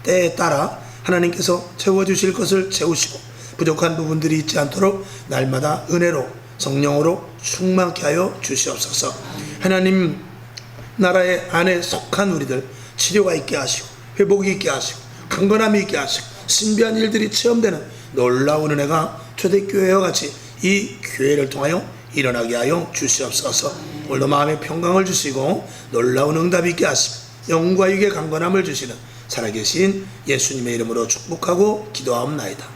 때에 따라 하나님께서 채워주실 것을 채우시고 부족한 부분들이 있지 않도록 날마다 은혜로 성령으로 충만케 하여 주시옵소서. 하나님 나라의 안에 속한 우리들 치료가 있게 하시고 회복이 있게 하시고 강건함이 있게 하시고 신비한 일들이 체험되는 놀라운 은혜가 초대교회와 같이 이 교회를 통하여 일어나게 하여 주시옵소서. 오늘도 마음의 평강을 주시고 놀라운 응답이 있게 하시고 영과 육의 강건함을 주시는 살아계신 예수님의 이름으로 축복하고 기도하옵나이다.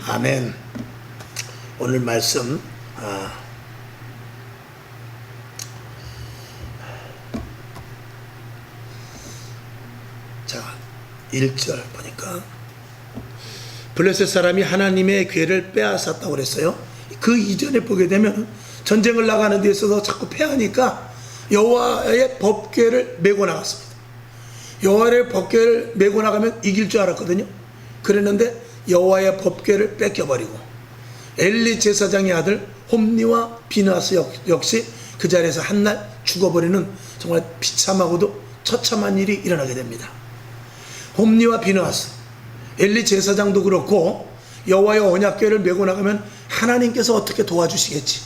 아멘. 오늘 말씀 자 1절 보니까 블레셋 사람이 하나님의 괴를 빼앗았다고 그랬어요. 그 이전에 보게 되면 전쟁을 나가는 데 있어서 자꾸 패하니까 여호와의 법궤를 메고 나갔습니다. 여호와의 법궤를 메고 나가면 이길 줄 알았거든요. 그랬는데 여호와의 법궤를 뺏겨버리고 엘리 제사장의 아들 홈니와 비느하스 역시 그 자리에서 한날 죽어버리는 정말 비참하고도 처참한 일이 일어나게 됩니다. 홈니와 비느하스, 엘리 제사장도 그렇고 여호와의 언약궤를 메고 나가면 하나님께서 어떻게 도와주시겠지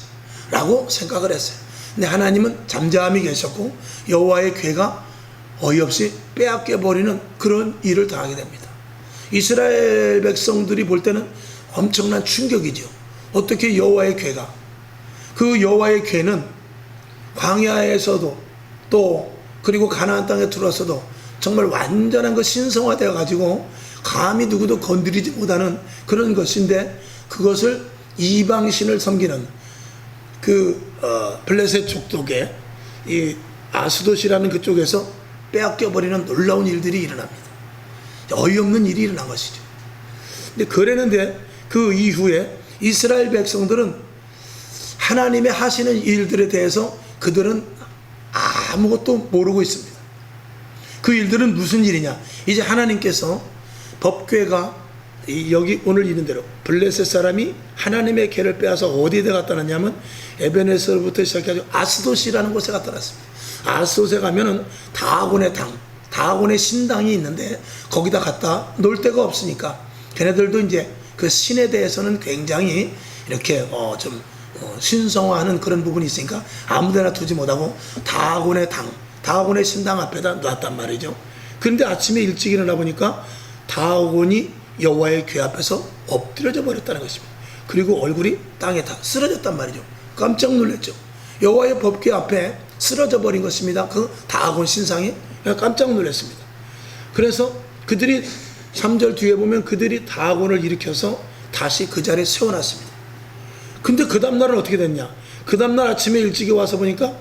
라고 생각을 했어요. 근데 하나님은 잠잠히 계셨고 여호와의 궤가 어이없이 빼앗겨버리는 그런 일을 당하게 됩니다. 이스라엘 백성들이 볼 때는 엄청난 충격이죠. 어떻게 여호와의 궤가, 그 여호와의 궤는 광야에서도 또 그리고 가나안 땅에 들어와서도 정말 완전한 그 신성화되어 가지고 감히 누구도 건드리지 못하는 그런 것인데 그것을 이방신을 섬기는 블레셋 족속의 이 아스돗이라는 그쪽에서 빼앗겨버리는 놀라운 일들이 일어납니다. 어이없는 일이 일어난 것이죠. 근데 그랬는데 그 이후에 이스라엘 백성들은 하나님의 하시는 일들에 대해서 그들은 아무것도 모르고 있습니다. 그 일들은 무슨 일이냐? 이제 하나님께서 법궤가 여기 오늘 있는 대로 블레셋 사람이 하나님의 궤를 빼앗아 어디에 갖다 놨냐면 에베네스로부터 시작해서 아스돗이라는 곳에 갖다 놨습니다. 아스돗에 가면은 다곤의 당, 다곤의 신당이 있는데 거기다 갖다 놓을 데가 없으니까 걔네들도 이제 그 신에 대해서는 굉장히 이렇게 좀 신성화하는 그런 부분이 있으니까 아무데나 두지 못하고 다곤의 당, 다곤의 신당 앞에다 놨단 말이죠. 그런데 아침에 일찍 일어나 보니까 다곤이 여호와의 궤 앞에서 엎드려져 버렸다는 것입니다. 그리고 얼굴이 땅에 다 쓰러졌단 말이죠. 깜짝 놀랐죠. 여호와의 법궤 앞에 쓰러져 버린 것입니다. 그 다곤 신상이 깜짝 놀랐습니다. 그래서 그들이 3절 뒤에 보면 그들이 다곤을 일으켜서 다시 그 자리에 세워놨습니다. 근데 그 다음날은 어떻게 됐냐? 그 다음날 아침에 일찍이 와서 보니까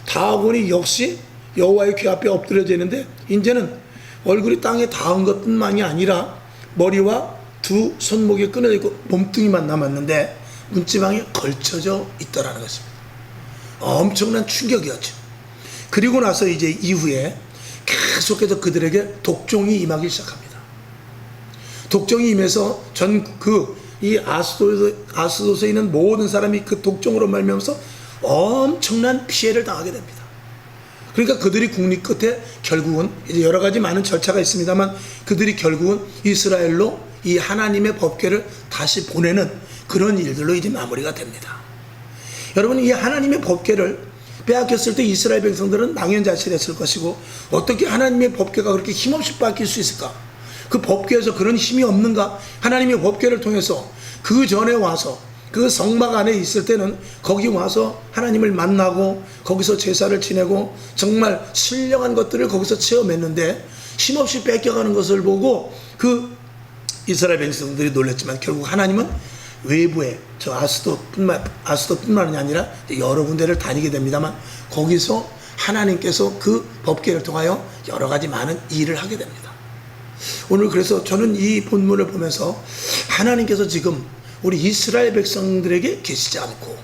다곤이 역시 여호와의 궤 앞에 엎드려져 있는데 이제는 얼굴이 땅에 닿은 것뿐만이 아니라 머리와 두 손목이 끊어져 있고 몸뚱이만 남았는데 문지방에 걸쳐져 있더라는 것입니다. 엄청난 충격이었죠. 그리고 나서 이제 이후에 계속해서 그들에게 독종이 임하기 시작합니다. 독종이 임해서 이 아스돗에 있는 모든 사람이 그 독종으로 말미암아서 엄청난 피해를 당하게 됩니다. 그러니까 그들이 국리 끝에 결국은 이제 여러 가지 많은 절차가 있습니다만 그들이 결국은 이스라엘로 이 하나님의 법궤를 다시 보내는 그런 일들로 이제 마무리가 됩니다. 여러분, 이 하나님의 법궤를 빼앗겼을 때 이스라엘 백성들은 망연자실했을 것이고 어떻게 하나님의 법궤가 그렇게 힘없이 뺏길 수 있을까? 그 법궤에서 그런 힘이 없는가? 하나님의 법궤를 통해서 그 전에 와서 그 성막 안에 있을 때는 거기 와서 하나님을 만나고 거기서 제사를 지내고 정말 신령한 것들을 거기서 체험했는데 힘없이 뺏겨가는 것을 보고 그 이스라엘 백성들이 놀랐지만 결국 하나님은 외부에 저 아스돗뿐만이 아니라 여러 군데를 다니게 됩니다만 거기서 하나님께서 그 법궤를 통하여 여러 가지 많은 일을 하게 됩니다. 오늘 그래서 저는 이 본문을 보면서 하나님께서 지금 우리 이스라엘 백성들에게 계시지 않고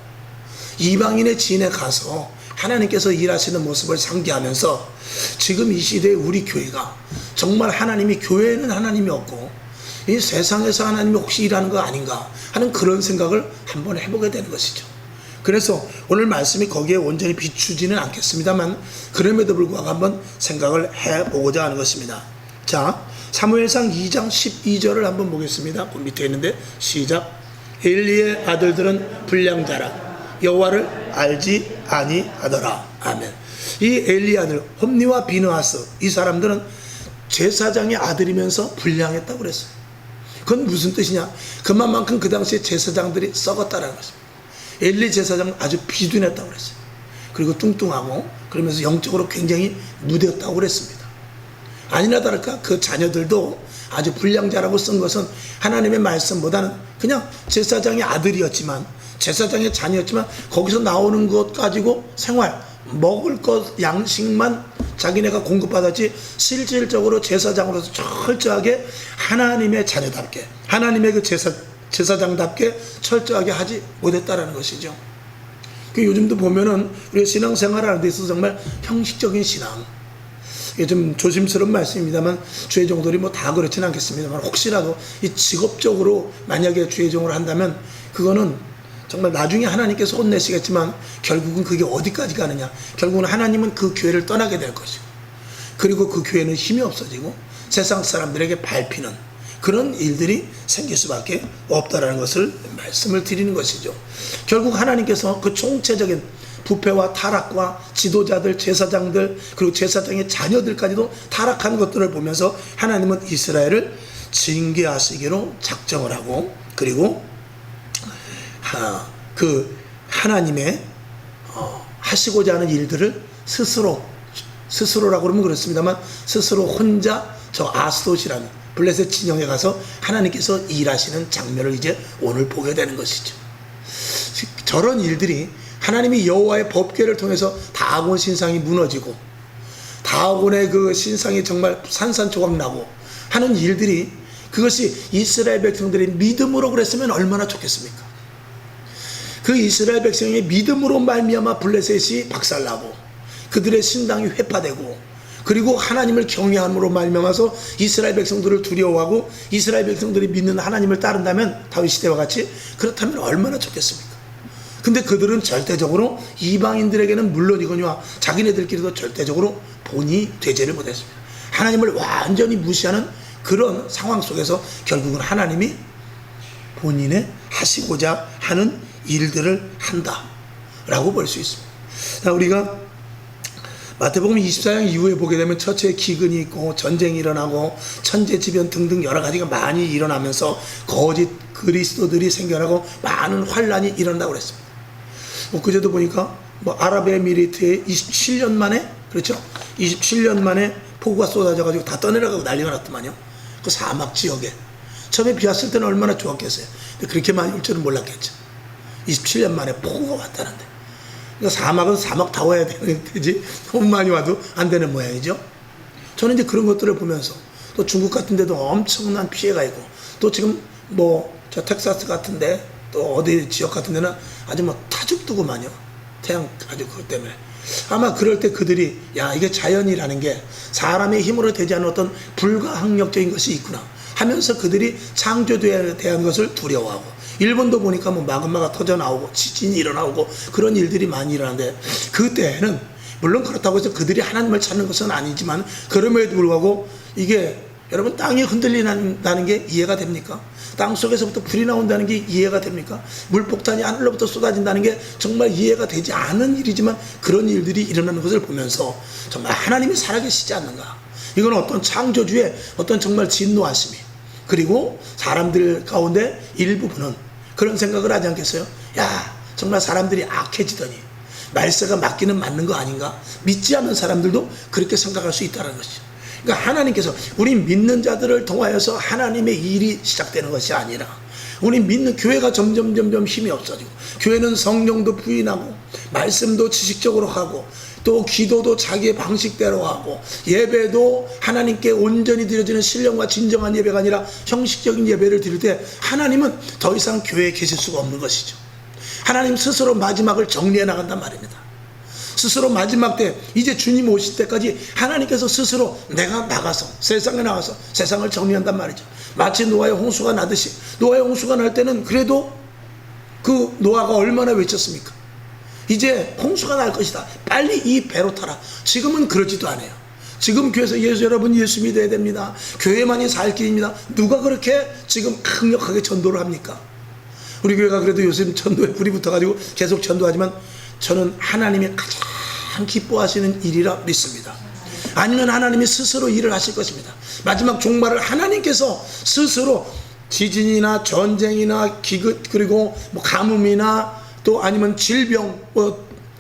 이방인의 지인에 가서 하나님께서 일하시는 모습을 상기하면서 지금 이 시대에 우리 교회가 정말 하나님이 교회에는 하나님이 없고 이 세상에서 하나님이 혹시 일하는 거 아닌가 하는 그런 생각을 한번 해보게 되는 것이죠. 그래서 오늘 말씀이 거기에 온전히 비추지는 않겠습니다만 그럼에도 불구하고 한번 생각을 해보고자 하는 것입니다. 자, 사무엘상 2장 12절을 한번 보겠습니다. 그 밑에 있는데 시작. 엘리의 아들들은 불량자라 여호와를 알지 아니하더라. 아멘. 이 엘리 아들 홈니와 비느하스, 이 사람들은 제사장의 아들이면서 불량했다고 그랬어요. 그건 무슨 뜻이냐? 그만큼 그 당시에 제사장들이 썩었다라는 것입니다. 엘리 제사장은 아주 비둔했다고 그랬어요. 그리고 뚱뚱하고 그러면서 영적으로 굉장히 무대였다고 그랬습니다. 아니나 다를까 그 자녀들도 아주 불량자라고 쓴 것은 하나님의 말씀보다는 그냥 제사장의 아들이었지만, 제사장의 자녀였지만 거기서 나오는 것 가지고 생활, 먹을 것 양식만 자기네가 공급받았지 실질적으로 제사장으로서 철저하게 하나님의 자녀답게, 하나님의 그 제사장답게 철저하게 하지 못했다라는 것이죠. 요즘도 보면은 우리가 신앙생활하는 데 있어서 정말 형식적인 신앙, 이게 좀 조심스러운 말씀입니다만 주의 종들이 뭐 다 그렇지는 않겠습니다만, 혹시라도 이 직업적으로 만약에 주의 종을 한다면 그거는 정말 나중에 하나님께서 혼내시겠지만 결국은 그게 어디까지 가느냐, 결국은 하나님은 그 교회를 떠나게 될 것이고, 그리고 그 교회는 힘이 없어지고 세상 사람들에게 밟히는 그런 일들이 생길 수밖에 없다라는 것을 말씀을 드리는 것이죠. 결국 하나님께서 그 총체적인 부패와 타락과 지도자들, 제사장들, 그리고 제사장의 자녀들까지도 타락한 것들을 보면서 하나님은 이스라엘을 징계하시기로 작정을 하고, 그리고 그 하나님의 하시고자 하는 일들을 스스로라고 그러면 그렇습니다만 스스로 혼자 저 아스돗이라는 블레셋 진영에 가서 하나님께서 일하시는 장면을 이제 오늘 보게 되는 것이죠. 저런 일들이 하나님이 여호와의 법궤를 통해서 다곤 신상이 무너지고 다곤의 그 신상이 정말 산산조각 나고 하는 일들이, 그것이 이스라엘 백성들이 믿음으로 그랬으면 얼마나 좋겠습니까? 그 이스라엘 백성의 믿음으로 말미암아 블레셋이 박살나고 그들의 신당이 회파되고, 그리고 하나님을 경외함으로 말미암아서 이스라엘 백성들을 두려워하고 이스라엘 백성들이 믿는 하나님을 따른다면 다윗 시대와 같이, 그렇다면 얼마나 좋겠습니까? 근데 그들은 절대적으로 이방인들에게는 물론이거니와 자기네들끼리도 절대적으로 본이 되지를 못했습니다. 하나님을 완전히 무시하는 그런 상황 속에서 결국은 하나님이 본인의 하시고자 하는 일들을 한다라고 볼 수 있습니다. 자, 우리가 마태복음 24장 이후에 보게 되면 처처에 기근이 있고 전쟁이 일어나고 천재지변 등등 여러 가지가 많이 일어나면서 거짓 그리스도들이 생겨나고 많은 환란이 일어난다고 그랬습니다. 그제도 보니까 아랍에미리트에 27년 만에, 그렇죠? 27년 만에 폭우가 쏟아져가지고 다 떠내려가고 난리가 났더만요. 그 사막 지역에. 처음에 비 왔을 때는 얼마나 좋았겠어요. 근데 그렇게 많이 올 줄은 몰랐겠죠. 27년 만에 폭우가 왔다는데. 그러니까 사막은 사막다워야 되지 너무 많이 와도 안 되는 모양이죠. 저는 이제 그런 것들을 보면서 또 중국 같은 데도 엄청난 피해가 있고, 또 지금 저 텍사스 같은데 또 어디 지역 같은 데는 아주 타죽두고만요. 태양 아주 그것 때문에. 아마 그럴 때 그들이 이게 자연이라는 게 사람의 힘으로 되지 않는 어떤 불가항력적인 것이 있구나 하면서 그들이 창조에 대한 것을 두려워하고, 일본도 보니까 마그마가 터져 나오고 지진이 일어나고 그런 일들이 많이 일어나는데, 그때는 물론 그렇다고 해서 그들이 하나님을 찾는 것은 아니지만 그럼에도 불구하고 이게 여러분 땅이 흔들린다는 게 이해가 됩니까? 땅 속에서부터 불이 나온다는 게 이해가 됩니까? 물폭탄이 하늘로부터 쏟아진다는 게 정말 이해가 되지 않은 일이지만 그런 일들이 일어나는 것을 보면서 정말 하나님이 살아계시지 않는가? 이건 어떤 창조주의 어떤 정말 진노하심이, 그리고 사람들 가운데 일부분은 그런 생각을 하지 않겠어요? 정말 사람들이 악해지더니 말세가 맞기는 맞는 거 아닌가? 믿지 않는 사람들도 그렇게 생각할 수 있다는 것이죠. 그러니까 하나님께서 우리 믿는 자들을 통하여서 하나님의 일이 시작되는 것이 아니라, 우리 믿는 교회가 점점 힘이 없어지고, 교회는 성령도 부인하고 말씀도 지식적으로 하고 또 기도도 자기의 방식대로 하고 예배도 하나님께 온전히 드려지는 신령과 진정한 예배가 아니라 형식적인 예배를 드릴 때 하나님은 더 이상 교회에 계실 수가 없는 것이죠. 하나님 스스로 마지막을 정리해 나간단 말입니다. 스스로 마지막 때 이제 주님 오실 때까지 하나님께서 스스로 내가 나가서 세상에 나가서 세상을 정리한단 말이죠. 마치 노아의 홍수가 나듯이, 노아의 홍수가 날 때는 그래도 그 노아가 얼마나 외쳤습니까? 이제 홍수가 날 것이다, 빨리 이 배로 타라. 지금은 그러지도 않아요. 지금 교회에서 여러분 예수 믿어야 됩니다. 교회만이 살 길입니다. 누가 그렇게 지금 강력하게 전도를 합니까? 우리 교회가 그래도 요즘 전도에 불이 붙어가지고 계속 전도하지만 저는 하나님이 가장 기뻐하시는 일이라 믿습니다. 아니면 하나님이 스스로 일을 하실 것입니다. 마지막 종말을 하나님께서 스스로 지진이나 전쟁이나 기근 그리고 뭐 가뭄이나 또 아니면 질병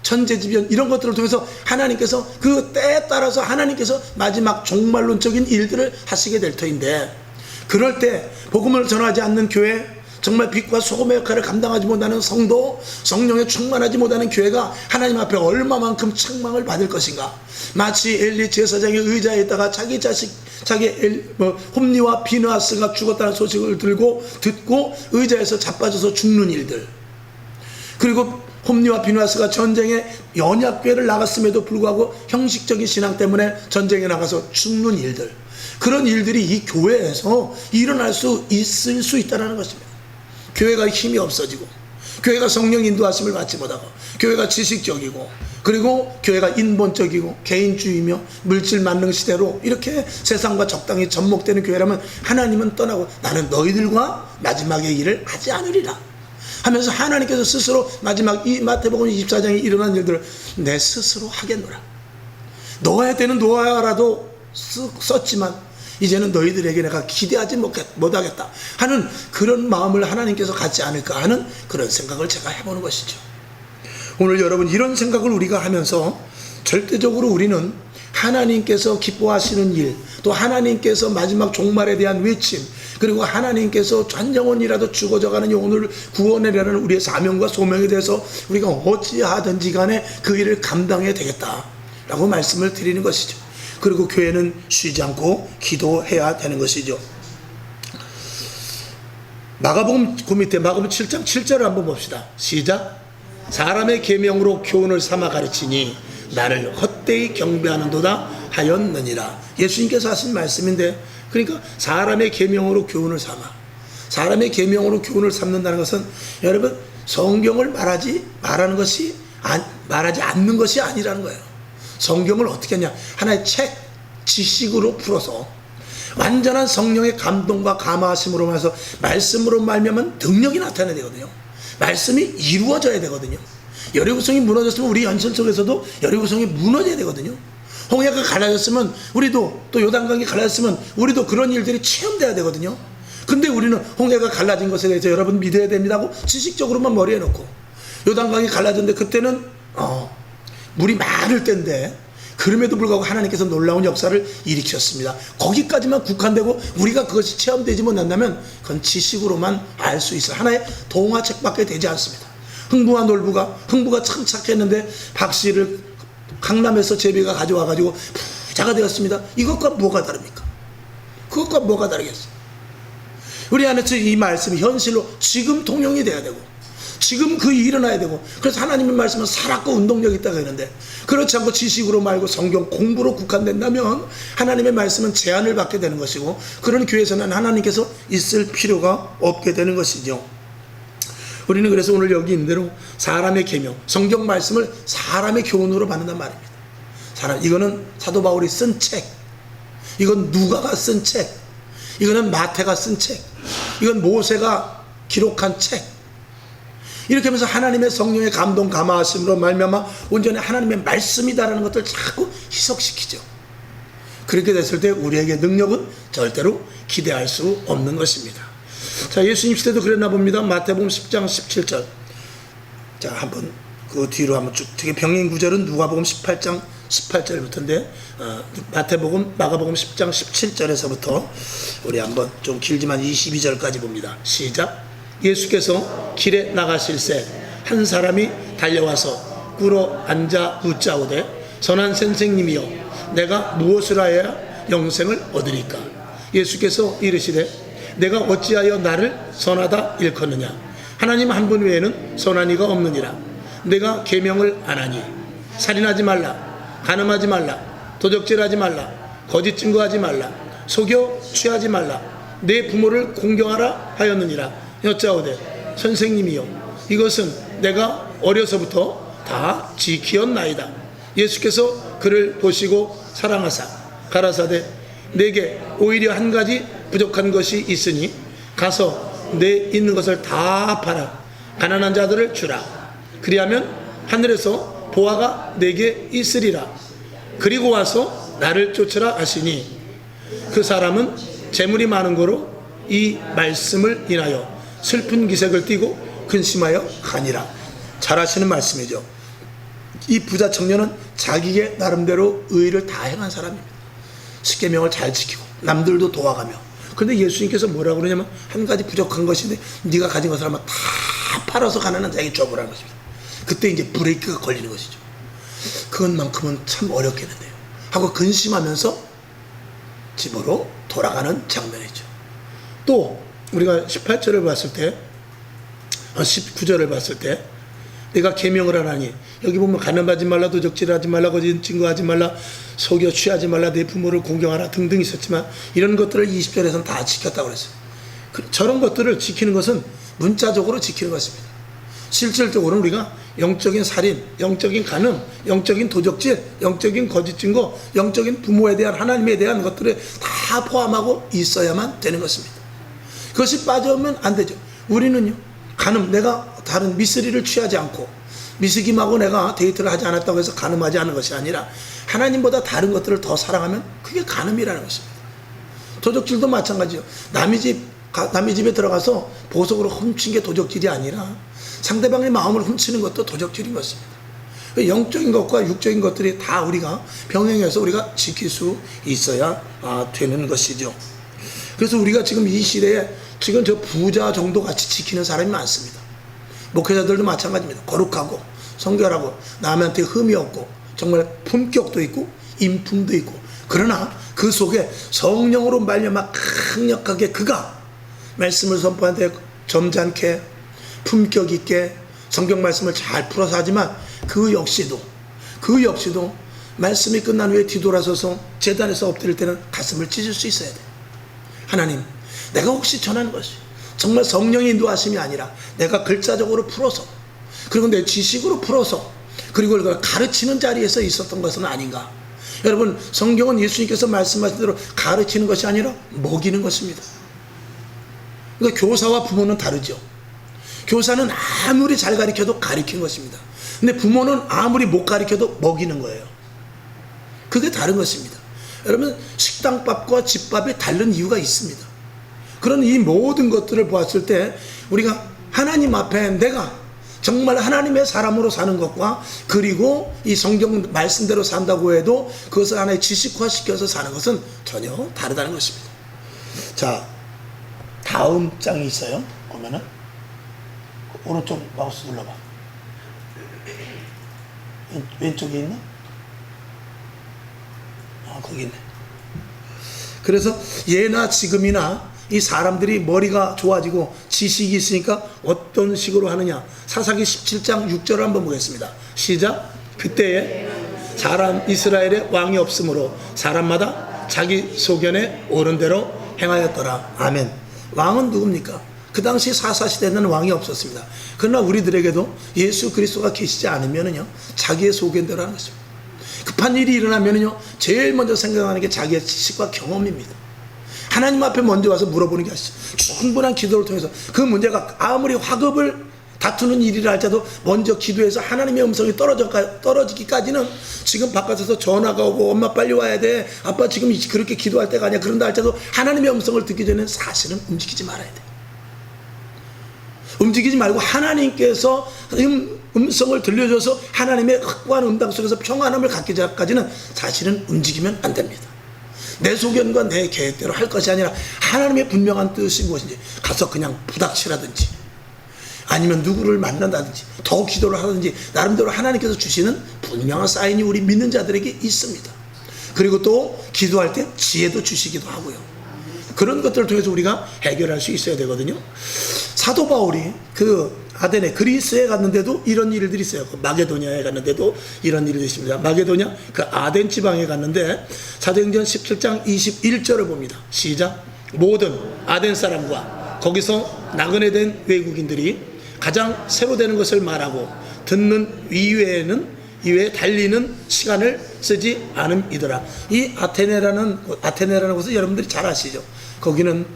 천재지변 이런 것들을 통해서 하나님께서 그 때에 따라서 하나님께서 마지막 종말론적인 일들을 하시게 될 터인데, 그럴 때 복음을 전하지 않는 교회, 정말 빛과 소금의 역할을 감당하지 못하는 성도, 성령에 충만하지 못하는 교회가 하나님 앞에 얼마만큼 책망을 받을 것인가. 마치 엘리 제사장의 의자에 있다가 자기 자식 홈리와 비느하스가 죽었다는 소식을 듣고 의자에서 자빠져서 죽는 일들, 그리고 홈리와 비느하스가 전쟁에 연약교회를 나갔음에도 불구하고 형식적인 신앙 때문에 전쟁에 나가서 죽는 일들, 그런 일들이 이 교회에서 일어날 수 있을 수 있다는 것입니다. 교회가 힘이 없어지고, 교회가 성령 인도하심을 받지 못하고, 교회가 지식적이고, 그리고 교회가 인본적이고 개인주의며 물질 만능 시대로 이렇게 세상과 적당히 접목되는 교회라면 하나님은 떠나고 나는 너희들과 마지막의 일을 하지 않으리라 하면서 하나님께서 스스로 마지막 이 마태복음 24장에 일어난 일들을 내 스스로 하겠노라. 놓아야 되는 놓아야라도 썼지만 이제는 너희들에게 내가 기대하지 못하겠다 하는 그런 마음을 하나님께서 갖지 않을까 하는 그런 생각을 제가 해보는 것이죠. 오늘 여러분, 이런 생각을 우리가 하면서 절대적으로 우리는 하나님께서 기뻐하시는 일, 또 하나님께서 마지막 종말에 대한 외침, 그리고 하나님께서 전영혼이라도 죽어져가는 영혼을 구원하려는 우리의 사명과 소명에 대해서 우리가 어찌하든지 간에 그 일을 감당해야 되겠다라고 말씀을 드리는 것이죠. 그리고 교회는 쉬지 않고 기도해야 되는 것이죠. 마가복음 그 밑에 마가복음 7장 7절을 한번 봅시다. 시작. 사람의 계명으로 교훈을 삼아 가르치니 나를 헛되이 경배하는도다 하였느니라. 예수님께서 하신 말씀인데, 그러니까 사람의 계명으로 교훈을 삼아, 사람의 계명으로 교훈을 삼는다는 것은 여러분 성경을 말하지 않는 것이 아니라는 거예요. 성경을 어떻게 하냐, 하나의 책, 지식으로 풀어서 완전한 성령의 감동과 감화하심으로 말해서 말씀으로 말미암은 능력이 나타나야 되거든요. 말씀이 이루어져야 되거든요. 여리고성이 무너졌으면 우리 현실 속에서도 여리고성이 무너져야 되거든요. 홍해가 갈라졌으면 우리도, 또 요단강이 갈라졌으면 우리도 그런 일들이 체험돼야 되거든요. 근데 우리는 홍해가 갈라진 것에 대해서 여러분 믿어야 됩니다고 지식적으로만 머리에 넣고, 요단강이 갈라졌는데 그때는 물이 많을 때인데 그럼에도 불구하고 하나님께서 놀라운 역사를 일으켰습니다. 거기까지만 국한되고 우리가 그것이 체험되지 못한다면 그건 지식으로만 알 수 있어요. 하나의 동화책밖에 되지 않습니다. 흥부와 놀부가 참 착했는데 박씨를 강남에서 제비가 가져와가지고 부자가 되었습니다. 이것과 뭐가 다릅니까? 그것과 뭐가 다르겠어요? 우리 안에서 이 말씀이 현실로 지금 통용이 돼야 되고, 지금 그 일이 일어나야 되고, 그래서 하나님의 말씀은 살았고 운동력이 있다고 했는데, 그렇지 않고 지식으로 말고 성경 공부로 국한된다면 하나님의 말씀은 제한을 받게 되는 것이고, 그런 교회에서는 하나님께서 있을 필요가 없게 되는 것이죠. 우리는 그래서 오늘 여기 있는 대로 사람의 계명, 성경 말씀을 사람의 교훈으로 받는단 말입니다. 이거는 사도 바울이 쓴 책, 이건 누가가 쓴 책, 이거는 마태가 쓴 책, 이건 모세가 기록한 책, 이렇게 하면서 하나님의 성령의 감동 감화하심으로 말미암아 온전히 하나님의 말씀이다라는 것들 자꾸 희석시키죠. 그렇게 됐을 때 우리에게 능력은 절대로 기대할 수 없는 것입니다. 자, 예수님 시대도 그랬나 봅니다. 마태복음 10장 17절. 자, 한번 그 뒤로 한번 쭉. 되게 병행 구절은 누가복음 18장 18절부터인데 마가복음 10장 17절에서부터 우리 한번 좀 길지만 22절까지 봅니다. 시작. 예수께서 길에 나가실새 한 사람이 달려와서 꿇어 앉아 묻자오되 선한 선생님이여 내가 무엇을 하여야 영생을 얻으리까? 예수께서 이르시되 내가 어찌하여 나를 선하다 일컫느냐? 하나님 한 분 외에는 선한 이가 없느니라. 내가 계명을 안 하니 살인하지 말라, 간음하지 말라, 도적질하지 말라, 거짓 증거하지 말라, 속여 취하지 말라, 내 부모를 공경하라 하였느니라. 여짜오되 선생님이여 이것은 내가 어려서부터 다 지키었나이다. 예수께서 그를 보시고 사랑하사 가라사대 내게 오히려 한 가지 부족한 것이 있으니 가서 내 있는 것을 다 팔아 가난한 자들을 주라. 그리하면 하늘에서 보화가 내게 있으리라. 그리고 와서 나를 쫓으라 하시니 그 사람은 재물이 많은 거로 이 말씀을 인하여 슬픈 기색을 띠고 근심하여 가니라. 잘하시는 말씀이죠. 이 부자 청년은 자기의 나름대로 의를 다 행한 사람입니다. 십계명을 잘 지키고 남들도 도와가며. 그런데 예수님께서 뭐라고 그러냐면 한 가지 부족한 것인데 네가 가진 것을 한번 다 팔아서 가난한 자에게 줘보라는 것입니다. 그때 이제 브레이크가 걸리는 것이죠. 그것만큼은 참 어렵겠는데요 하고 근심하면서 집으로 돌아가는 장면이죠. 또 우리가 18절을 봤을 때 19절을 봤을 때 내가 계명을 하나니 여기 보면 가늠하지 말라, 도적질하지 말라, 거짓 증거하지 말라, 속여 취하지 말라, 내 부모를 공경하라 등등 있었지만 이런 것들을 20절에서는 다 지켰다고 그랬어요. 저런 것들을 지키는 것은 문자적으로 지키는 것입니다. 실질적으로는 우리가 영적인 살인, 영적인 간음, 영적인 도적질, 영적인 거짓 증거, 영적인 부모에 대한 하나님에 대한 것들을 다 포함하고 있어야만 되는 것입니다. 그것이 빠져오면 안 되죠. 우리는요, 간음, 내가 다른 미스리를 취하지 않고 미스김하고 내가 데이트를 하지 않았다고 해서 간음하지 않은 것이 아니라 하나님보다 다른 것들을 더 사랑하면 그게 간음이라는 것입니다. 도적질도 마찬가지요. 남의 집에 들어가서 보석으로 훔친 게 도적질이 아니라 상대방의 마음을 훔치는 것도 도적질인 것입니다. 영적인 것과 육적인 것들이 다 우리가 병행해서 우리가 지킬 수 있어야 되는 것이죠. 그래서 우리가 지금 이 시대에 지금 저 부자 정도 같이 지키는 사람이 많습니다. 목회자들도 마찬가지입니다. 거룩하고 성결하고 남한테 흠이 없고 정말 품격도 있고 인품도 있고, 그러나 그 속에 성령으로 말미암아 강력하게 그가 말씀을 선포하는데 점잖게 품격 있게 성경 말씀을 잘 풀어서 하지만 그 역시도 말씀이 끝난 후에 뒤돌아서서 제단에서 엎드릴 때는 가슴을 찢을 수 있어야 돼요. 하나님, 내가 혹시 전하는 것이 정말 성령의 인도하심이 아니라 내가 글자적으로 풀어서, 그리고 내 지식으로 풀어서, 그리고 그걸 가르치는 자리에서 있었던 것은 아닌가. 여러분, 성경은 예수님께서 말씀하신 대로 가르치는 것이 아니라 먹이는 것입니다. 그러니까 교사와 부모는 다르죠. 교사는 아무리 잘 가르쳐도 가르치는 것입니다. 근데 부모는 아무리 못 가르쳐도 먹이는 거예요. 그게 다른 것입니다. 여러분, 식당밥과 집밥이 다른 이유가 있습니다. 그런 이 모든 것들을 보았을 때 우리가 하나님 앞에 내가 정말 하나님의 사람으로 사는 것과 그리고 이 성경 말씀대로 산다고 해도 그것을 하나의 지식화시켜서 사는 것은 전혀 다르다는 것입니다. 자, 다음 장이 있어요. 보면은 오른쪽 마우스 눌러봐. 왼쪽에 있나? 거기 있네. 그래서 예나 지금이나 이 사람들이 머리가 좋아지고 지식이 있으니까 어떤 식으로 하느냐. 사사기 17장 6절을 한번 보겠습니다. 시작. 그때에 사람 이스라엘에 왕이 없으므로 사람마다 자기 소견에 옳은 대로 행하였더라. 아멘. 왕은 누굽니까? 그 당시 사사시대에는 왕이 없었습니다. 그러나 우리들에게도 예수 그리스도가 계시지 않으면은요, 자기의 소견대로 하는 것입니다. 급한 일이 일어나면은요, 제일 먼저 생각하는 게 자기의 지식과 경험입니다. 하나님 앞에 먼저 와서 물어보는 게 아니죠. 충분한 기도를 통해서 그 문제가 아무리 화급을 다투는 일이라 할지라도 먼저 기도해서 하나님의 음성이 떨어지기까지는 지금 바깥에서 전화가 오고 엄마 빨리 와야 돼, 아빠 지금 그렇게 기도할 때가 아니야, 그런다 할지라도 하나님의 음성을 듣기 전에 사실은 움직이지 말아야 돼. 움직이지 말고 하나님께서 음성을 들려줘서 하나님의 확고한 음당 속에서 평안함을 갖기 전까지는 사실은 움직이면 안 됩니다. 내 소견과 내 계획대로 할 것이 아니라 하나님의 분명한 뜻이 무엇인지 가서 그냥 부닥치라든지 아니면 누구를 만난다든지 더 기도를 하든지 나름대로 하나님께서 주시는 분명한 사인이 우리 믿는 자들에게 있습니다. 그리고 또 기도할 때 지혜도 주시기도 하고요. 그런 것들을 통해서 우리가 해결할 수 있어야 되거든요. 사도 바울이 그 아덴에 그리스에 갔는데도 이런 일들이 있어요. 마게도냐에 갔는데도 이런 일이 있습니다. 마게도냐 그 아덴 지방에 갔는데 사도행전 17장 21절을 봅니다. 시작. 모든 아덴 사람과 거기서 나그네 된 외국인들이 가장 새로 되는 것을 말하고 듣는 이외에는 이외에 달리는 시간을 쓰지 않음이더라. 이 아테네라는 곳은 여러분들이 잘 아시죠? 거기는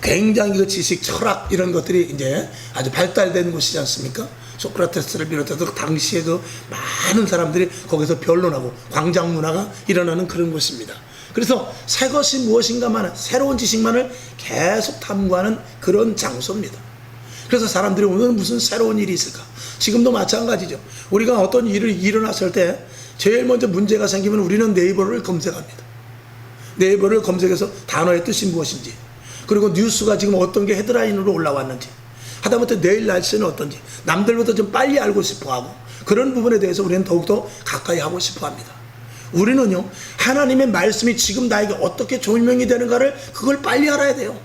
굉장히 그 지식, 철학 이런 것들이 이제 아주 발달된 곳이지 않습니까? 소크라테스를 비롯해서 당시에 그 많은 사람들이 거기서 변론하고 광장 문화가 일어나는 그런 곳입니다. 그래서 새 것이 무엇인가만, 새로운 지식만을 계속 탐구하는 그런 장소입니다. 그래서 사람들이 오늘 무슨 새로운 일이 있을까? 지금도 마찬가지죠. 우리가 어떤 일을 일어났을 때 제일 먼저 문제가 생기면 우리는 네이버를 검색합니다. 네이버를 검색해서 단어의 뜻이 무엇인지, 그리고 뉴스가 지금 어떤 게 헤드라인으로 올라왔는지, 하다못해 내일 날씨는 어떤지 남들보다 좀 빨리 알고 싶어하고, 그런 부분에 대해서 우리는 더욱더 가까이 하고 싶어합니다. 우리는요, 하나님의 말씀이 지금 나에게 어떻게 조명이 되는가를 그걸 빨리 알아야 돼요.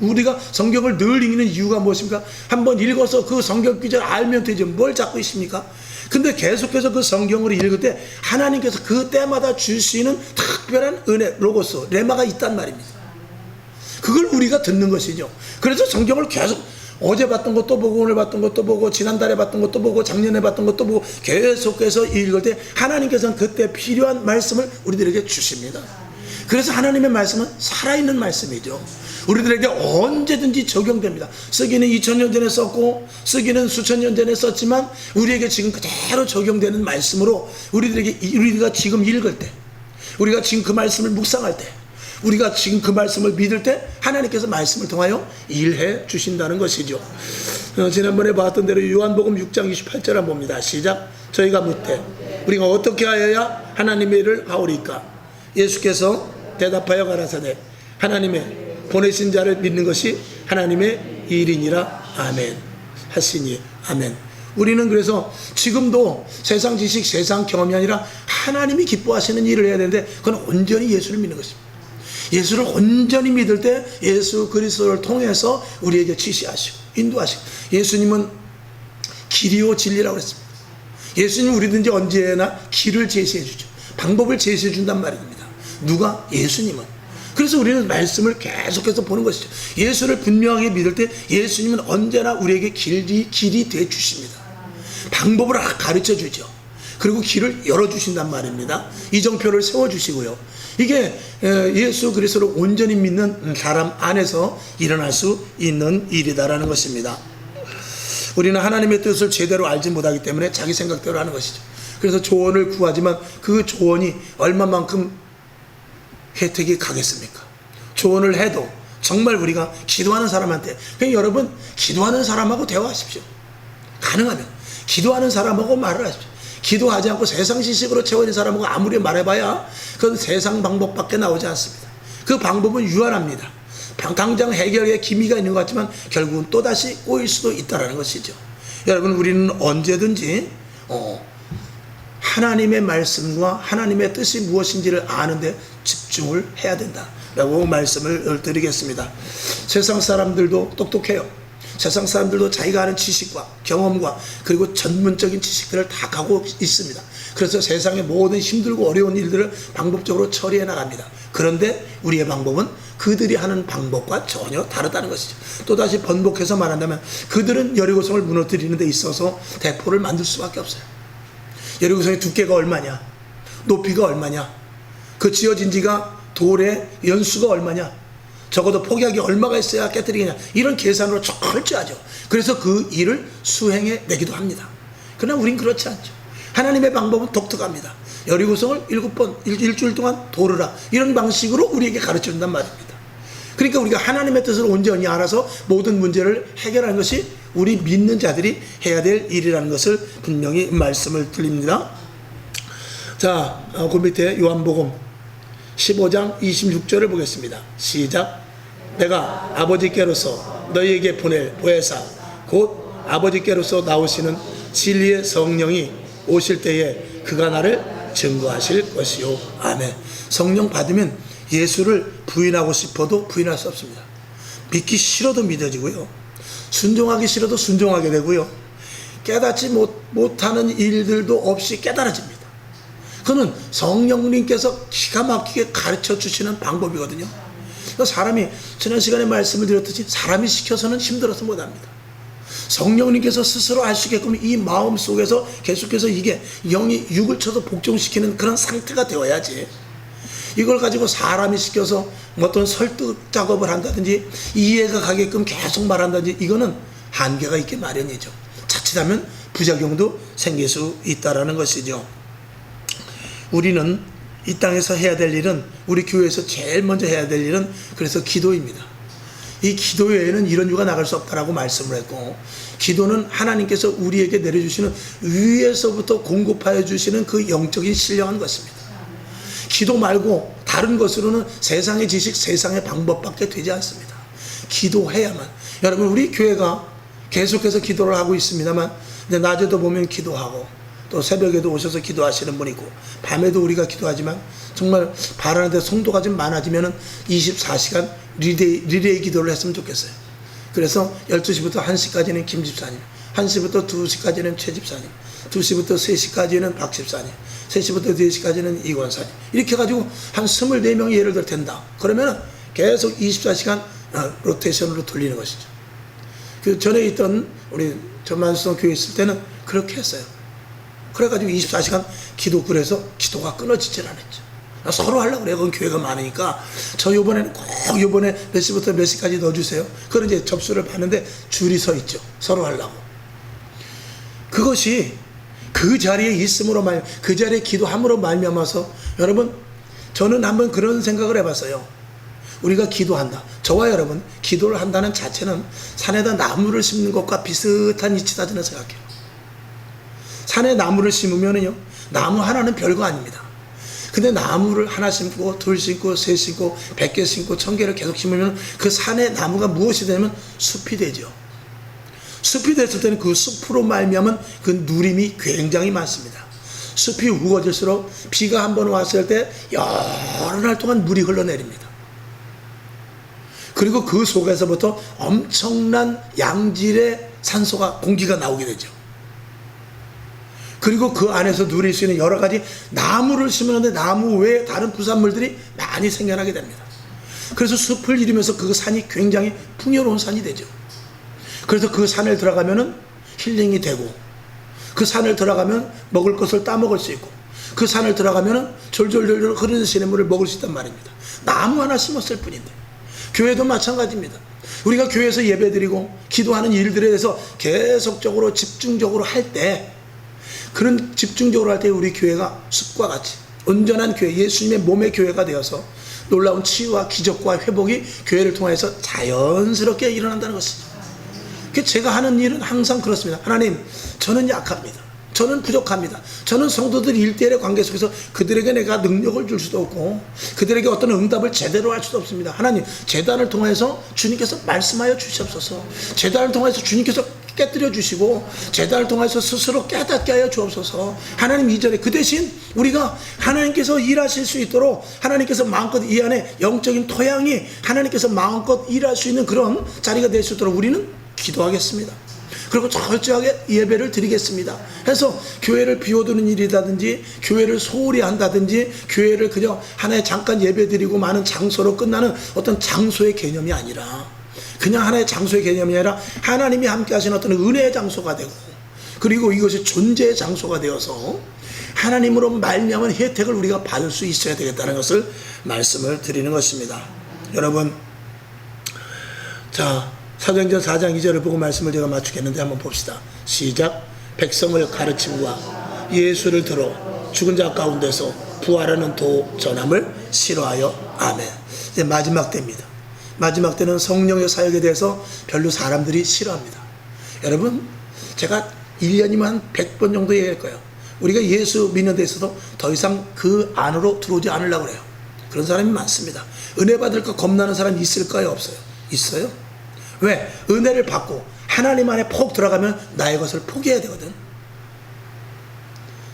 우리가 성경을 늘 읽는 이유가 무엇입니까? 한번 읽어서 그 성경 구절 알면 되죠. 뭘 잡고 있습니까? 근데 계속해서 그 성경을 읽을 때 하나님께서 그 때마다 줄 수 있는 특별한 은혜, 로고스, 레마가 있단 말입니다. 그걸 우리가 듣는 것이죠. 그래서 성경을 계속 어제 봤던 것도 보고, 오늘 봤던 것도 보고, 지난달에 봤던 것도 보고, 작년에 봤던 것도 보고 계속해서 읽을 때 하나님께서는 그때 필요한 말씀을 우리들에게 주십니다. 그래서 하나님의 말씀은 살아있는 말씀이죠. 우리들에게 언제든지 적용됩니다. 쓰기는 2000년 전에 썼고, 쓰기는 수천 년 전에 썼지만 우리에게 지금 그대로 적용되는 말씀으로 우리가 지금 읽을 때, 우리가 지금 그 말씀을 묵상할 때, 우리가 지금 그 말씀을 믿을 때 하나님께서 말씀을 통하여 일해 주신다는 것이죠. 지난번에 봤던 대로 요한복음 6장 28절 한번 봅니다. 시작. 저희가 묻되 우리가 어떻게 하여야 하나님의 일을 하오리까? 예수께서 대답하여 가라사대 하나님의 보내신 자를 믿는 것이 하나님의 일이니라. 아멘 하시니 아멘. 우리는 그래서 지금도 세상 지식, 세상 경험이 아니라 하나님이 기뻐하시는 일을 해야 되는데, 그건 온전히 예수를 믿는 것입니다. 예수를 온전히 믿을 때 예수 그리스도를 통해서 우리에게 지시하시고 인도하시고, 예수님은 길이요 진리라고 했습니다. 예수님 우리든지 언제나 길을 제시해 주죠. 방법을 제시해 준단 말입니다. 누가? 예수님은. 그래서 우리는 말씀을 계속해서 보는 것이죠. 예수를 분명하게 믿을 때 예수님은 언제나 우리에게 길이 되어 주십니다. 방법을 가르쳐 주죠. 그리고 길을 열어주신단 말입니다. 이정표를 세워주시고요. 이게 예수 그리스도를 온전히 믿는 사람 안에서 일어날 수 있는 일이다라는 것입니다. 우리는 하나님의 뜻을 제대로 알지 못하기 때문에 자기 생각대로 하는 것이죠. 그래서 조언을 구하지만 그 조언이 얼마만큼 혜택이 가겠습니까? 조언을 해도 정말 우리가 기도하는 사람한테, 그냥 여러분 기도하는 사람하고 대화하십시오. 가능하면 기도하는 사람하고 말을 하십시오. 기도하지 않고 세상 지식으로 채워진 사람하고 아무리 말해봐야 그건 세상 방법밖에 나오지 않습니다. 그 방법은 유한합니다. 당장 해결에 기미가 있는 것 같지만 결국은 또다시 꼬일 수도 있다는 것이죠. 여러분, 우리는 언제든지 하나님의 말씀과 하나님의 뜻이 무엇인지를 아는데 집중을 해야 된다라고 말씀을 드리겠습니다. 세상 사람들도 똑똑해요. 세상 사람들도 자기가 아는 지식과 경험과 그리고 전문적인 지식들을 다 갖고 있습니다. 그래서 세상의 모든 힘들고 어려운 일들을 방법적으로 처리해 나갑니다. 그런데 우리의 방법은 그들이 하는 방법과 전혀 다르다는 것이죠. 또다시 번복해서 말한다면 그들은 여리고성을 무너뜨리는 데 있어서 대포를 만들 수밖에 없어요. 여리고성의 두께가 얼마냐, 높이가 얼마냐, 그 지어진 지가 돌의 연수가 얼마냐, 적어도 폭약이 얼마가 있어야 깨뜨리겠냐, 이런 계산으로 철저하죠. 그래서 그 일을 수행해 내기도 합니다. 그러나 우린 그렇지 않죠. 하나님의 방법은 독특합니다. 여리고성을 7번 일주일 동안 도르라, 이런 방식으로 우리에게 가르쳐 준단 말입니다. 그러니까 우리가 하나님의 뜻을 온전히 알아서 모든 문제를 해결하는 것이 우리 믿는 자들이 해야 될 일이라는 것을 분명히 말씀을 드립니다. 자, 그 밑에 요한복음 15장 26절을 보겠습니다. 시작. 내가 아버지께로서 너희에게 보낼 보혜사 곧 아버지께로서 나오시는 진리의 성령이 오실 때에 그가 나를 증거하실 것이요. 아멘. 성령 받으면 예수를 부인하고 싶어도 부인할 수 없습니다. 믿기 싫어도 믿어지고요, 순종하기 싫어도 순종하게 되고요, 깨닫지 못하는 일들도 없이 깨달아집니다. 그는 성령님께서 기가 막히게 가르쳐 주시는 방법이거든요. 사람이, 지난 시간에 말씀을 드렸듯이 사람이 시켜서는 힘들어서 못합니다. 성령님께서 스스로 하시게끔 이 마음 속에서 계속해서 이게 영이 육을 쳐서 복종시키는 그런 상태가 되어야지, 이걸 가지고 사람이 시켜서 어떤 설득 작업을 한다든지 이해가 가게끔 계속 말한다든지 이거는 한계가 있게 마련이죠. 자칫하면 부작용도 생길 수 있다라는 것이죠. 우리는 이 땅에서 해야 될 일은, 우리 교회에서 제일 먼저 해야 될 일은 그래서 기도입니다. 이 기도 외에는 이런 유가 나갈 수 없다라고 말씀을 했고, 기도는 하나님께서 우리에게 내려주시는 위에서부터 공급하여 주시는 그 영적인 신령한 것입니다. 기도 말고 다른 것으로는 세상의 지식, 세상의 방법밖에 되지 않습니다. 기도해야만. 여러분, 우리 교회가 계속해서 기도를 하고 있습니다만, 근데 낮에도 보면 기도하고 또 새벽에도 오셔서 기도하시는 분 있고, 밤에도 우리가 기도하지만 정말 바라는데 성도가 좀 많아지면 24시간 리레이 기도를 했으면 좋겠어요. 그래서 12시부터 1시까지는 김 집사님, 1시부터 2시까지는 최 집사님, 2시부터 3시까지는 박 집사님, 3시부터 4시까지는 이 권사님, 이렇게 해가지고 한 24명이 예를 들어 된다. 그러면 계속 24시간 로테이션으로 돌리는 것이죠. 그 전에 있던 우리 전만수성 교회 있을 때는 그렇게 했어요. 그래가지고 24시간 그래서 기도가 끊어지질 않았죠. 서로 하려고 그래요. 그건 교회가 많으니까. 저 요번에는 꼭 요번에 몇 시부터 몇 시까지 넣어주세요. 그런 이제 접수를 받는데 줄이 서 있죠. 서로 하려고. 그것이 그 자리에 있음으로 그 자리에 기도함으로 말미암아서, 여러분, 저는 한번 그런 생각을 해봤어요. 우리가 기도한다. 저와 여러분, 기도를 한다는 자체는 산에다 나무를 심는 것과 비슷한 이치다 저는 생각해요. 산에 나무를 심으면은요, 나무 하나는 별거 아닙니다. 근데 나무를 하나 심고 둘 심고 셋 심고 100개 심고 1000개를 계속 심으면 그 산에 나무가 무엇이 되냐면 숲이 되죠. 숲이 됐을 때는 그 숲으로 말미암은 그 누림이 굉장히 많습니다. 숲이 우거질수록 비가 한번 왔을 때 여러 날 동안 물이 흘러내립니다. 그리고 그 속에서부터 엄청난 양질의 산소가, 공기가 나오게 되죠. 그리고 그 안에서 누릴 수 있는 여러 가지 나무를 심었는데 나무 외에 다른 부산물들이 많이 생겨나게 됩니다. 그래서 숲을 이루면서 그 산이 굉장히 풍요로운 산이 되죠. 그래서 그 산을 들어가면은 힐링이 되고, 그 산을 들어가면 먹을 것을 따먹을 수 있고, 그 산을 들어가면은 졸졸졸졸 흐르는 시냇물을 먹을 수 있단 말입니다. 나무 하나 심었을 뿐인데. 교회도 마찬가지입니다. 우리가 교회에서 예배드리고 기도하는 일들에 대해서 계속적으로 집중적으로 할 때, 그런 집중적으로 할 때 우리 교회가 숲과 같이 온전한 교회, 예수님의 몸의 교회가 되어서 놀라운 치유와 기적과 회복이 교회를 통해서 자연스럽게 일어난다는 것이죠. 제가 하는 일은 항상 그렇습니다. 하나님, 저는 약합니다. 저는 부족합니다. 저는 성도들 1대1의 관계 속에서 그들에게 내가 능력을 줄 수도 없고 그들에게 어떤 응답을 제대로 할 수도 없습니다. 하나님, 제단을 통해서 주님께서 말씀하여 주시옵소서. 제단을 통해서 주님께서 깨뜨려 주시고 제단을 통해서 스스로 깨닫게 하여 주옵소서. 하나님, 이전에 그 대신 우리가 하나님께서 일하실 수 있도록, 하나님께서 마음껏 이 안에 영적인 토양이 하나님께서 마음껏 일할 수 있는 그런 자리가 될 수 있도록 우리는 기도하겠습니다. 그리고 철저하게 예배를 드리겠습니다. 해서 교회를 비워두는 일이라든지 교회를 소홀히 한다든지 교회를 그저 하나의 잠깐 예배 드리고 많은 장소로 끝나는 어떤 장소의 개념이 아니라, 그냥 하나의 장소의 개념이 아니라 하나님이 함께 하시는 어떤 은혜의 장소가 되고, 그리고 이것이 존재의 장소가 되어서 하나님으로 말미암은 혜택을 우리가 받을 수 있어야 되겠다는 것을 말씀을 드리는 것입니다. 여러분, 자, 사도행전 4장 2절을 보고 말씀을 제가 맞추겠는데 한번 봅시다. 시작. 백성을 가르침과 예수를 들어 죽은 자 가운데서 부활하는 도 전함을 싫어하여. 아멘. 이제 마지막 때입니다. 마지막 때는 성령의 사역에 대해서 별로 사람들이 싫어합니다. 여러분, 제가 1년이면 100번 정도 얘기할 거예요. 우리가 예수 믿는 데 있어서 더 이상 그 안으로 들어오지 않으려고 그래요. 그런 사람이 많습니다. 은혜 받을까 겁나는 사람이 있을까요? 없어요? 있어요? 왜? 은혜를 받고 하나님 안에 폭 들어가면 나의 것을 포기해야 되거든.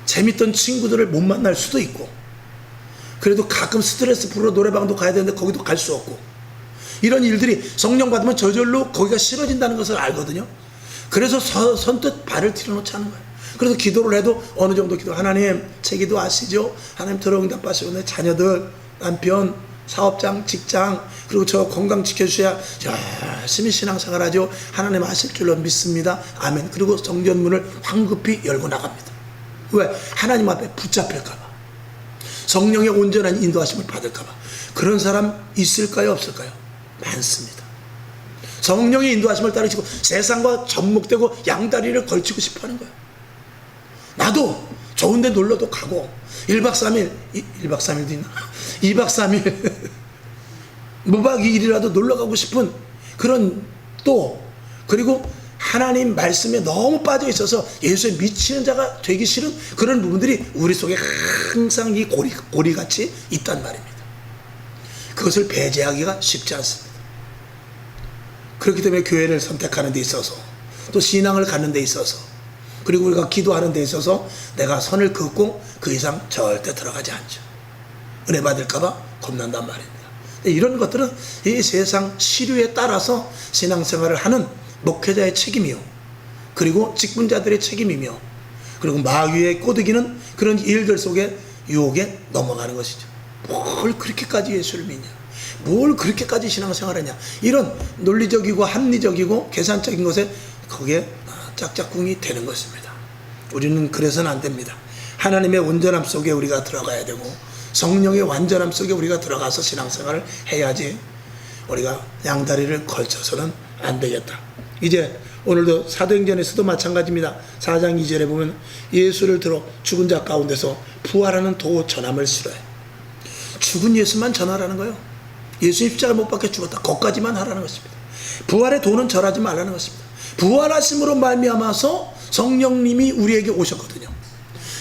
재밌던 친구들을 못 만날 수도 있고, 그래도 가끔 스트레스 풀어 노래방도 가야 되는데 거기도 갈 수 없고, 이런 일들이 성령 받으면 저절로 거기가 싫어진다는 것을 알거든요. 그래서 선뜻 발을 들여놓지 않는 거예요. 그래서 기도를 해도 어느 정도 기도, 하나님 제 기도 아시죠? 하나님 들어 응답하시고 내 자녀들, 남편, 사업장, 직장, 그리고 저 건강 지켜주셔야 열심히 신앙생활하죠. 하나님 하실 줄로 믿습니다. 아멘. 그리고 성전문을 황급히 열고 나갑니다. 왜? 하나님 앞에 붙잡힐까봐, 성령의 온전한 인도하심을 받을까봐. 그런 사람 있을까요, 없을까요? 많습니다. 성령의 인도하심을 따르시고 세상과 접목되고 양다리를 걸치고 싶어하는 거예요. 나도 좋은데 놀러도 가고 1박 3일 1박 3일도 있나? 2박 3일 무박 2일이라도 놀러가고 싶은 그런, 또 그리고 하나님 말씀에 너무 빠져 있어서 예수에 미치는 자가 되기 싫은 그런 부분들이 우리 속에 항상 이 고리같이 있단 말입니다. 그것을 배제하기가 쉽지 않습니다. 그렇기 때문에 교회를 선택하는 데 있어서, 또 신앙을 갖는 데 있어서, 그리고 우리가 기도하는 데 있어서 내가 선을 긋고 그 이상 절대 들어가지 않죠. 은혜 받을까봐 겁난단 말입니다. 이런 것들은 이 세상 시류에 따라서 신앙생활을 하는 목회자의 책임이요, 그리고 직분자들의 책임이며, 그리고 마귀의 꼬드기는 그런 일들 속에 유혹에 넘어가는 것이죠. 뭘 그렇게까지 예수를 믿냐, 뭘 그렇게까지 신앙생활하냐, 이런 논리적이고 합리적이고 계산적인 것에 거기에 짝짝꿍이 되는 것입니다. 우리는 그래서는 안 됩니다. 하나님의 온전함 속에 우리가 들어가야 되고 성령의 완전함 속에 우리가 들어가서 신앙생활을 해야지, 우리가 양다리를 걸쳐서는 안 되겠다. 이제 오늘도 사도행전에서도 마찬가지입니다. 4장 2절에 보면 예수를 들어 죽은 자 가운데서 부활하는 도 전함을 싫어해. 죽은 예수만 전하라는 거예요. 예수님 십자가 못 박혀 죽었다, 거기까지만 하라는 것입니다. 부활의 도는 절하지 말라는 것입니다. 부활하심으로 말미암아서 성령님이 우리에게 오셨거든요.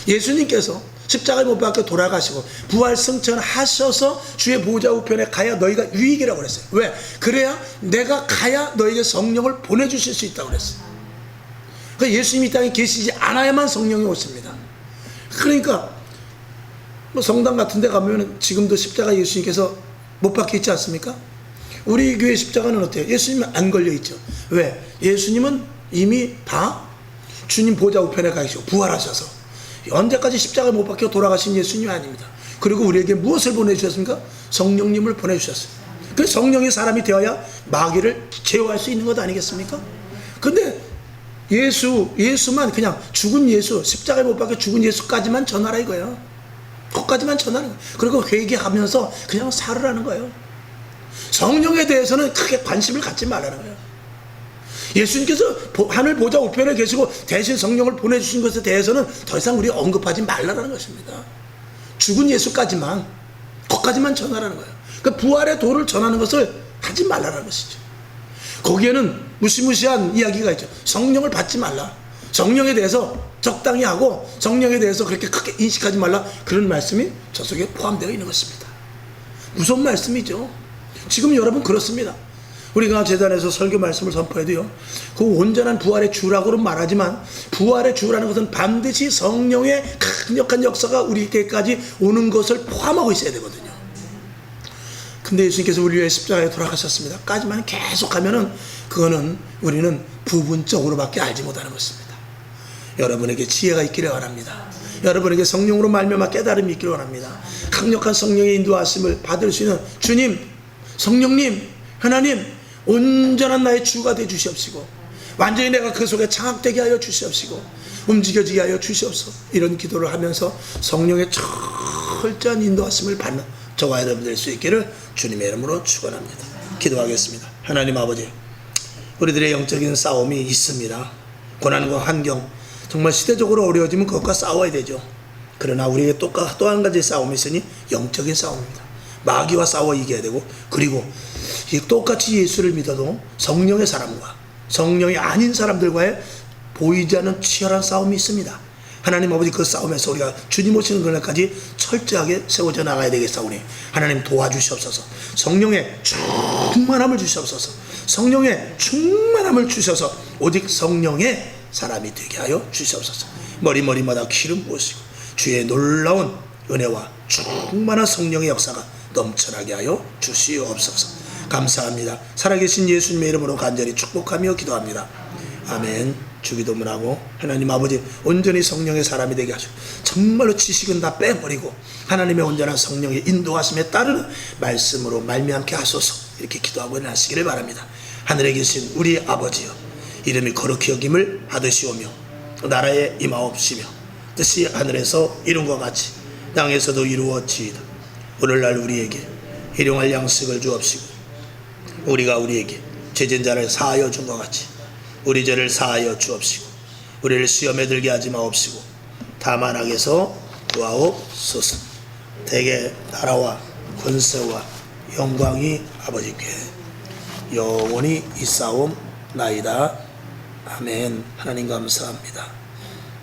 예수님께서 십자가에 못 박혀 돌아가시고 부활 승천하셔서 주의 보좌 우편에 가야 너희가 유익이라고 그랬어요. 왜? 그래야 내가 가야 너에게 성령을 보내주실 수 있다고 그랬어요. 그러니까 예수님이 이 땅에 계시지 않아야만 성령이 오십니다. 그러니까 뭐 성당 같은 데 가면 지금도 십자가 예수님께서 못 박혀 있지 않습니까? 우리 교회 십자가는 어때요? 예수님은 안 걸려 있죠. 왜? 예수님은 이미 다 주님 보좌 우편에 가 계시고 부활하셔서 언제까지 십자가에 못 박혀 돌아가신 예수님이 아닙니다. 그리고 우리에게 무엇을 보내주셨습니까? 성령님을 보내주셨어요. 그 성령의 사람이 되어야 마귀를 제어할 수 있는 것 아니겠습니까? 근데 예수만 그냥 죽은 예수, 십자가에 못 박혀 죽은 예수까지만 전하라 이거예요. 그것까지만 전하는 거예요. 그리고 회개하면서 그냥 살으라는 거예요. 성령에 대해서는 크게 관심을 갖지 말라는 거예요. 예수님께서 하늘 보좌 우편에 계시고 대신 성령을 보내주신 것에 대해서는 더 이상 우리 언급하지 말라는 것입니다. 죽은 예수까지만, 거기까지만 전하라는 거예요. 그러니까 부활의 도를 전하는 것을 하지 말라는 것이죠. 거기에는 무시무시한 이야기가 있죠. 성령을 받지 말라, 성령에 대해서 적당히 하고 성령에 대해서 그렇게 크게 인식하지 말라, 그런 말씀이 저 속에 포함되어 있는 것입니다. 무서운 말씀이죠. 지금 여러분 그렇습니다. 우리가 재단에서 설교 말씀을 선포해도요, 그 온전한 부활의 주라고는 말하지만 부활의 주라는 것은 반드시 성령의 강력한 역사가 우리에게까지 오는 것을 포함하고 있어야 되거든요. 근데 예수님께서 우리 위해 십자가에 돌아가셨습니다 까지만 계속하면은 그거는 우리는 부분적으로밖에 알지 못하는 것입니다. 여러분에게 지혜가 있기를 원합니다. 여러분에게 성령으로 말미암아 깨달음이 있기를 원합니다. 강력한 성령의 인도하심을 받을 수 있는 주님, 성령님, 하나님, 온전한 나의 주가 되어 주시옵시고 완전히 내가 그 속에 장악되게 하여 주시옵시고 움직여지게 하여 주시옵소서. 이런 기도를 하면서 성령의 철저한 인도하심을 받는 저와 여러분 될 수 있기를 주님의 이름으로 축원합니다. 기도하겠습니다. 하나님 아버지, 우리들의 영적인 싸움이 있습니다. 고난과 환경, 정말 시대적으로 어려워지면 그것과 싸워야 되죠. 그러나 우리에게 또 한 가지 싸움이 있으니 영적인 싸움입니다. 마귀와 싸워 이겨야 되고, 그리고 똑같이 예수를 믿어도 성령의 사람과 성령이 아닌 사람들과의 보이지 않는 치열한 싸움이 있습니다. 하나님 아버지, 그 싸움에서 우리가 주님 오시는 그날까지 철저하게 세워져 나가야 되겠사오니 하나님 도와주시옵소서. 성령의 충만함을 주시옵소서. 성령의 충만함을 주셔서 오직 성령의 사람이 되게 하여 주시옵소서. 머리마다 기름 부으시고 주의 놀라운 은혜와 충만한 성령의 역사가 넘쳐나게 하여 주시옵소서. 감사합니다. 살아계신 예수님의 이름으로 간절히 축복하며 기도합니다. 아멘. 주기도문 하고, 하나님 아버지 온전히 성령의 사람이 되게 하시고, 정말로 지식은 다 빼버리고 하나님의 온전한 성령의 인도하심에 따르는 말씀으로 말미암게 하소서. 이렇게 기도하고 일어나시기를 바랍니다. 하늘에 계신 우리 아버지여, 이름이 거룩히 여김을 받으시오며 나라에 임하옵시며 뜻이 하늘에서 이룬 것 같이 땅에서도 이루어지이다. 오늘날 우리에게 일용할 양식을 주옵시고, 우리가 우리에게 죄진 자를 사하여 준 것 같이 우리 죄를 사하여 주옵시고, 우리를 시험에 들게 하지 마옵시고 다만 악에서 구하옵소서. 대개 나라와 권세와 영광이 아버지께 영원히 있사옵나이다. 아멘. 하나님 감사합니다.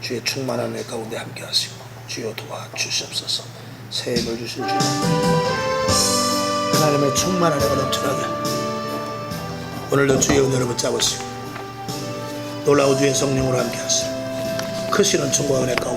주의 충만한 애 가운데 함께 하시고 주여 도와주시옵소서. 새 힘을 주실 주여, 하나님의 충만한 애가 넘쳐나게 오늘도 주의 은혜를 붙잡으시고 놀라운 주의 성령으로 함께 하시고 크시는 충고와 은혜 가운데